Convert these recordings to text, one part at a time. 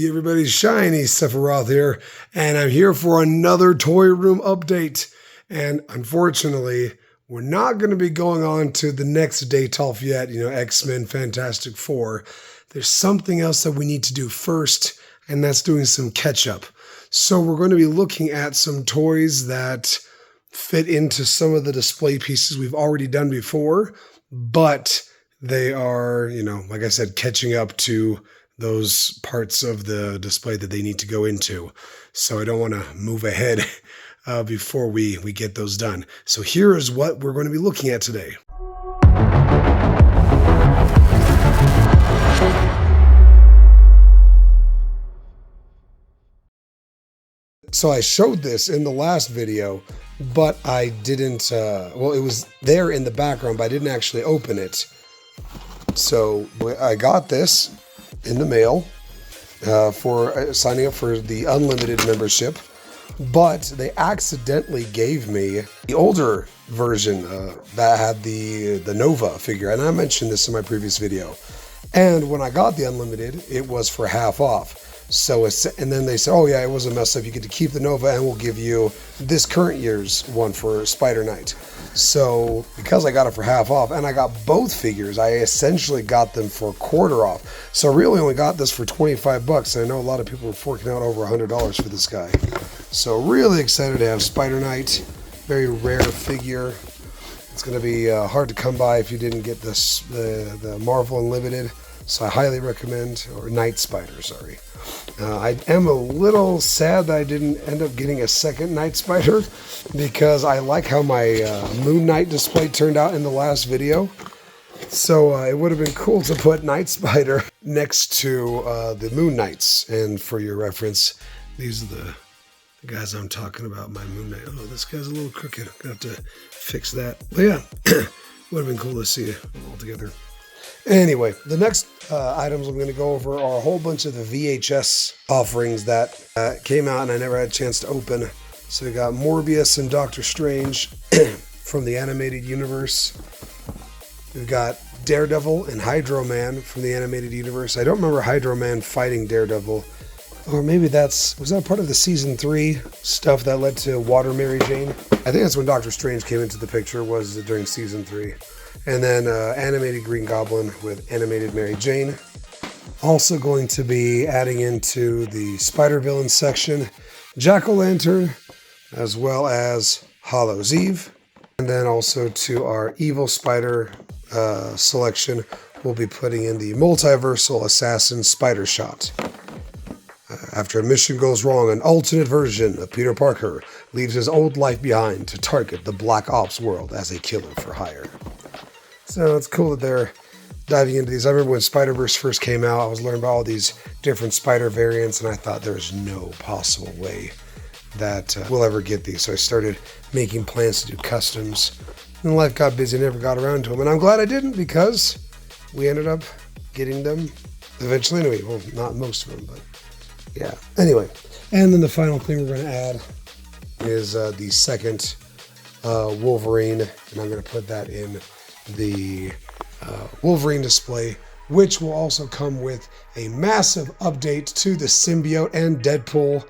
Everybody's shiny, Sephiroth here, and I'm here for another toy room update. And unfortunately, we're not going to be going on to the next Detolf yet, X-Men Fantastic Four. There's something else that we need to do first, and that's doing some catch-up. So we're going to be looking at some toys that fit into some of the display pieces we've already done before, but they are, like I said, catching up to those parts of the display that they need to go into. So I don't want to move ahead before we get those done. So here is what we're going to be looking at today. So I showed this in the last video, but I didn't, well, it was there in the background, but I didn't actually open it. So I got this in the mail for signing up for the unlimited membership, but they accidentally gave me the older version that had the Nova figure, and I mentioned this in my previous video. And when I got the unlimited, it was for half off. So and then they said, oh yeah, it was a mess up. You get to keep the Nova, and we'll give you this current year's one for Spider Knight. So because I got it for half off, and I got both figures, I essentially got them for a quarter off. So I really only got this for 25 bucks. And I know a lot of people were forking out over $100 for this guy. So really excited to have Spider Knight. Very rare figure. It's going to be hard to come by if you didn't get this the Marvel Unlimited. So I highly recommend, or Night Spider, sorry. I am a little sad that I didn't end up getting a second Night Spider, because I like how my Moon Knight display turned out in the last video. So it would have been cool to put Night Spider next to the Moon Knights. And for your reference, these are the guys I'm talking about, my Moon Knight. Oh, this guy's a little crooked. I'm going to have to fix that. But yeah, would have been cool to see it all together. Anyway, the next items I'm going to go over are a whole bunch of the VHS offerings that came out and I never had a chance to open. So we got Morbius and Doctor Strange from the animated universe. We've got Daredevil and Hydro Man from the animated universe. I don't remember Hydro Man fighting Daredevil. Or maybe was that part of the season 3 stuff that led to Water Mary Jane? I think that's when Doctor Strange came into the picture, was during season 3. And then animated Green Goblin with animated Mary Jane. Also going to be adding into the Spider Villain section, Jack-O-Lantern, as well as Hallows' Eve. And then also to our Evil Spider selection, we'll be putting in the Multiversal Assassin Spider Shot. After a mission goes wrong, an alternate version of Peter Parker leaves his old life behind to target the Black Ops world as a killer for hire. So it's cool that they're diving into these. I remember when Spider-Verse first came out, I was learning about all these different Spider variants, and I thought there's no possible way that we'll ever get these. So I started making plans to do customs, and life got busy, never got around to them. And I'm glad I didn't, because we ended up getting them eventually anyway. Well, not most of them, but yeah. Anyway, and then the final thing we're going to add is the second Wolverine, and I'm going to put that in the Wolverine display, which will also come with a massive update to the Symbiote and Deadpool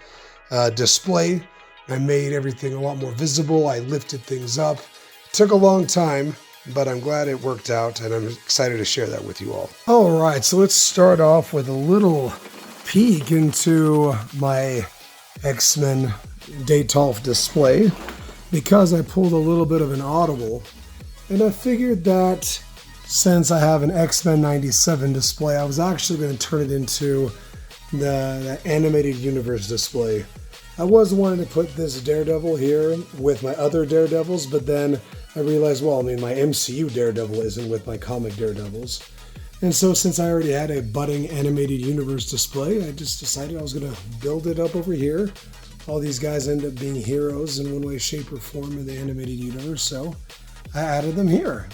display. I made everything a lot more visible. I lifted things up. It took a long time, but I'm glad it worked out, and I'm excited to share that with you all. All right, so let's start off with a little peek into my X-Men Detolf display, because I pulled a little bit of an audible. And I figured that since I have an X-Men 97 display, I was actually going to turn it into the animated universe display. I was wanting to put this Daredevil here with my other Daredevils, but then I realized, well, my MCU Daredevil isn't with my comic Daredevils. And so since I already had a budding animated universe display, I just decided I was going to build it up over here. All these guys end up being heroes in one way, shape, or form in the animated universe, so I added them here.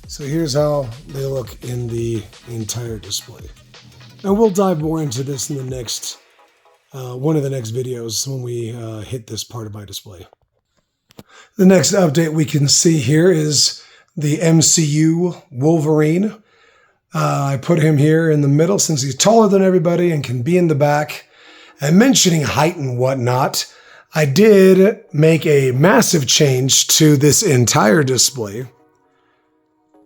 So here's how they look in the entire display. And we'll dive more into this in the next, one of the next videos when we hit this part of my display. The next update we can see here is the MCU Wolverine. I put him here in the middle since he's taller than everybody and can be in the back. And mentioning height and whatnot, I did make a massive change to this entire display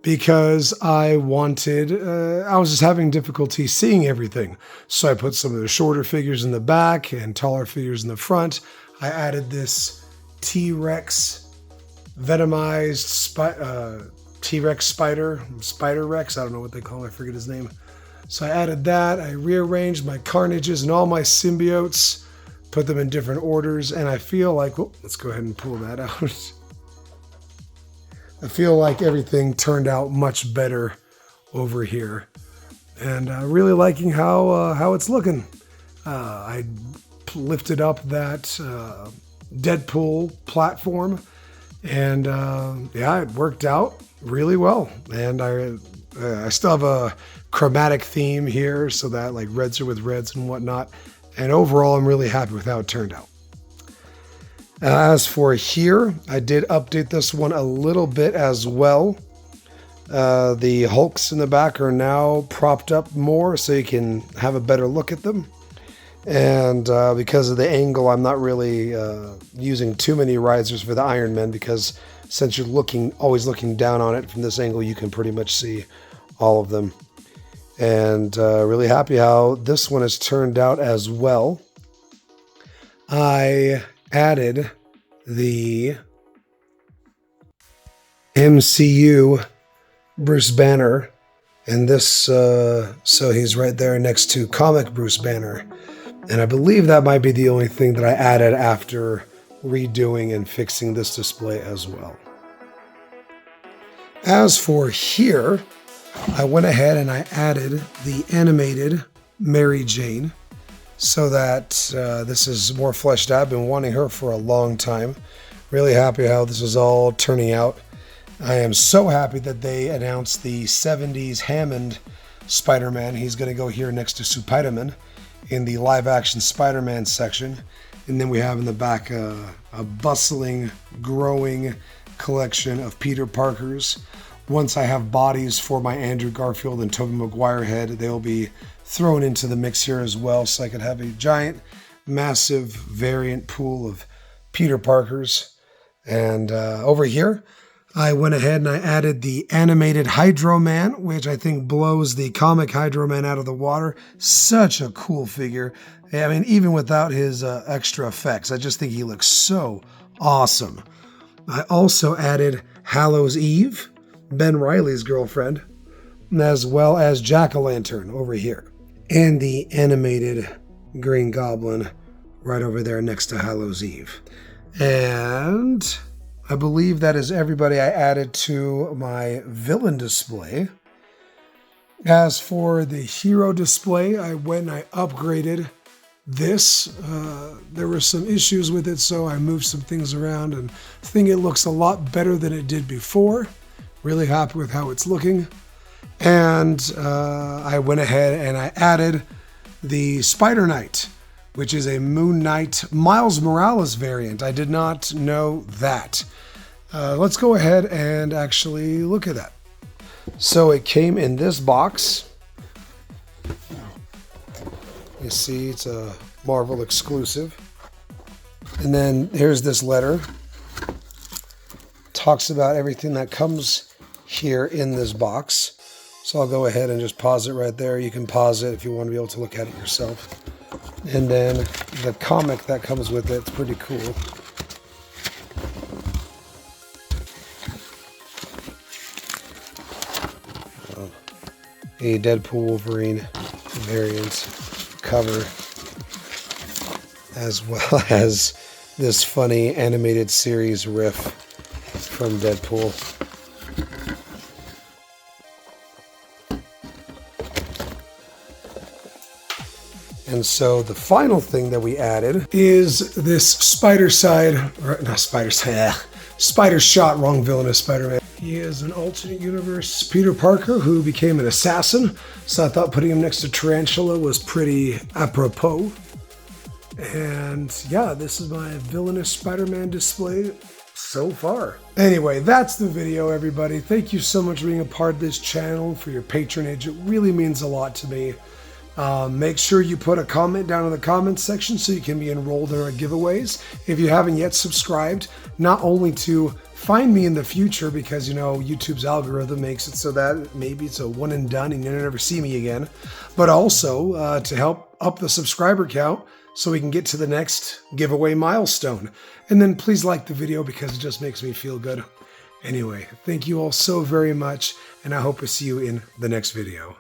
because I wanted, I was just having difficulty seeing everything. So I put some of the shorter figures in the back and taller figures in the front. I added this T-Rex venomized T-Rex Spider Rex, I don't know what they call him, I forget his name. So I added that, I rearranged my Carnages and all my symbiotes, put them in different orders, and I feel like, oh, let's go ahead and pull that out. I feel like everything turned out much better over here. And really liking how it's looking. I lifted up that Deadpool platform, and yeah, it worked out really well. And I still have a chromatic theme here, so that like reds are with reds and whatnot. And overall, I'm really happy with how it turned out. As for here, I did update this one a little bit as well. The Hulks in the back are now propped up more so you can have a better look at them. And because of the angle, I'm not really using too many risers for the Iron Man, because since you're always looking down on it from this angle, you can pretty much see all of them. And really happy how this one has turned out as well. I added the MCU Bruce Banner, and this, so he's right there next to comic Bruce Banner. And I believe that might be the only thing that I added after redoing and fixing this display as well. As for here, I went ahead and I added the animated Mary Jane so that this is more fleshed out. I've been wanting her for a long time. Really happy how this is all turning out. I am so happy that they announced the 70s Hammond Spider-Man. He's going to go here next to Spider-Man in the live-action Spider-Man section. And then we have in the back a bustling, growing collection of Peter Parkers. Once I have bodies for my Andrew Garfield and Tobey Maguire head, they'll be thrown into the mix here as well, so I can have a giant, massive variant pool of Peter Parkers. And over here, I went ahead and I added the animated Hydro Man, which I think blows the comic Hydro Man out of the water. Such a cool figure. I mean, even without his extra effects, I just think he looks so awesome. I also added Hallows Eve, Ben Reilly's girlfriend, as well as Jack-o'-lantern over here. And the animated Green Goblin right over there next to Hallows Eve. And I believe that is everybody I added to my villain display. As for the hero display, I went and I upgraded this. There were some issues with it, so I moved some things around and I think it looks a lot better than it did before. Really happy with how it's looking. And I went ahead and I added the Spider Knight, which is a Moon Knight Miles Morales variant. I did not know that. Let's go ahead and actually look at that. So it came in this box. You see, it's a Marvel exclusive. And then here's this letter. Talks about everything that comes here in this box. So I'll go ahead and just pause it right there. You can pause it if you want to be able to look at it yourself. And then the comic that comes with it, it's pretty cool. A Deadpool Wolverine variant cover, as well as this funny animated series riff from Deadpool. And so the final thing that we added is this Spider Shot, wrong villainous Spider-Man. He is an alternate universe Peter Parker who became an assassin. So I thought putting him next to Tarantula was pretty apropos. And yeah, this is my villainous Spider-Man display. so far. Anyway, that's the video, everybody. Thank you so much for being a part of this channel, for your patronage. It really means a lot to me. Make sure you put a comment down in the comments section so you can be enrolled in our giveaways. If you haven't yet subscribed, not only to find me in the future, because, you know, YouTube's algorithm makes it so that maybe it's a one and done and you'll never see me again, but also to help up the subscriber count so we can get to the next giveaway milestone. And then please like the video because it just makes me feel good. Anyway, thank you all so very much, and I hope to see you in the next video.